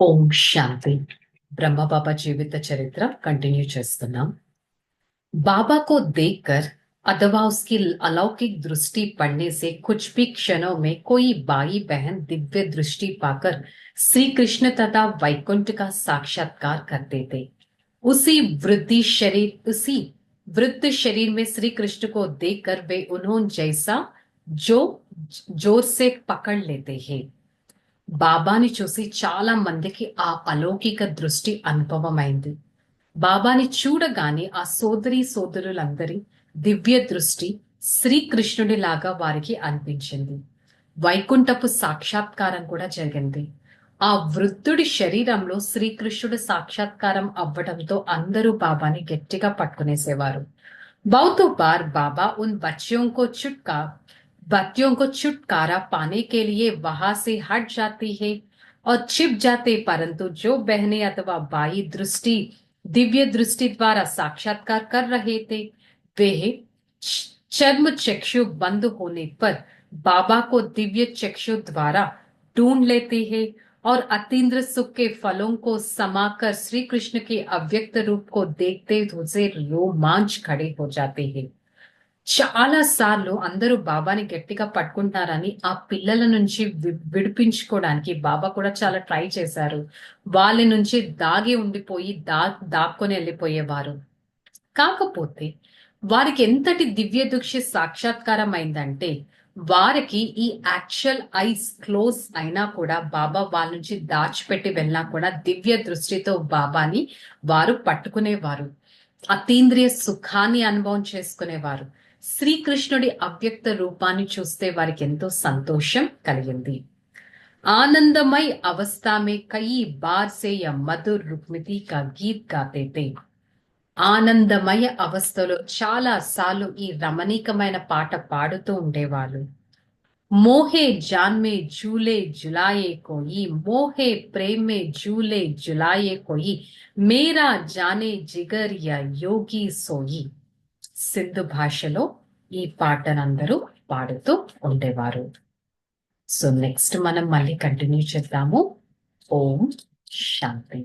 ओम शांति। ब्रह्मा बाबा जीवित चरित्र कंटिन्यू చేస్తున్నాం। बाबा को देखकर अथवा उसकी अलौकिक दृष्टि पड़ने से कुछ भी क्षणों में कोई भाई बहन दिव्य दृष्टि पाकर श्री कृष्ण तथा वैकुंठ का साक्षात्कार करते थे। उसी वृद्ध शरीर में श्री कृष्ण को देखकर वे उन्होंने जैसा जो जोर से पकड़ लेते हैं। బాబాని చూసి చాలా మందికి ఆ అలౌకిక దృష్టి అనుభవమైంది। బాబాని చూడగానే ఆ సోదరులందరి దివ్య దృష్టి శ్రీకృష్ణుడి లాగా వారికి అనిపించింది। వైకుంఠపు సాక్షాత్కారం కూడా జరిగింది। ఆ వృద్ధుడి శరీరంలో శ్రీకృష్ణుడి సాక్షాత్కారం అవ్వడంతో అందరూ బాబాని గట్టిగా పట్టుకునేసేవారు। बहुतों बार बाबा उन बच्चियों को छुटकारा पाने के लिए वहां से हट जाती है और छिप जाते, परंतु जो बहनें अथवा भाई दिव्य दृष्टि द्वारा साक्षात्कार कर रहे थे वे चर्म चक्षु बंद होने पर बाबा को दिव्य चक्षु द्वारा ढूंढ लेते हैं और अतीन्द्र सुख के फलों को समाकर श्री कृष्ण के अव्यक्त रूप को देखते हुए रोमांच खड़े हो जाते हैं। చాలా సార్లు అందరూ బాబాని గట్టిగా పట్టుకుంటారని ఆ పిల్లల నుంచి విడిపించుకోవడానికి బాబా కూడా చాలా ట్రై చేశారు। వాళ్ళ నుంచి దాగి ఉండిపోయి దాక్కొని వెళ్ళిపోయేవారు। కాకపోతే వారికి ఎంతటి దివ్య దృష్టి సాక్షాత్కారం అయిందంటే వారికి ఈ యాక్చువల్ ఐస్ క్లోజ్ అయినా కూడా బాబా వాళ్ళ నుంచి దాచిపెట్టి వెళ్ళినా కూడా దివ్య దృష్టితో బాబాని వారు పట్టుకునేవారు। అతీంద్రియ సుఖాన్ని అనుభవం చేసుకునేవారు। శ్రీకృష్ణుడి అవ్యక్త రూపాన్ని చూస్తే వారికి ఎంతో సంతోషం కలిగింది। आनंदमय अवस्था में कई बार से यह मधुर रुक्मिती का गीत गाते थे। ఆనందమయ అవస్థలో చాలా సార్లు ఈ రమణీకమైన పాట పాడుతూ ఉండేవాళ్ళు। मोहे जान में झूले झुलाए कोई, मोहे प्रेम में झूले झुलाए कोई, मेरा जाने जिगर या योगी सोई। సింధు భాషలో ఈ పాటనందరూ పాడుతూ ఉండేవారు। సో నెక్స్ట్ మనం మళ్ళీ కంటిన్యూ చేద్దాము। ఓం శాంతి।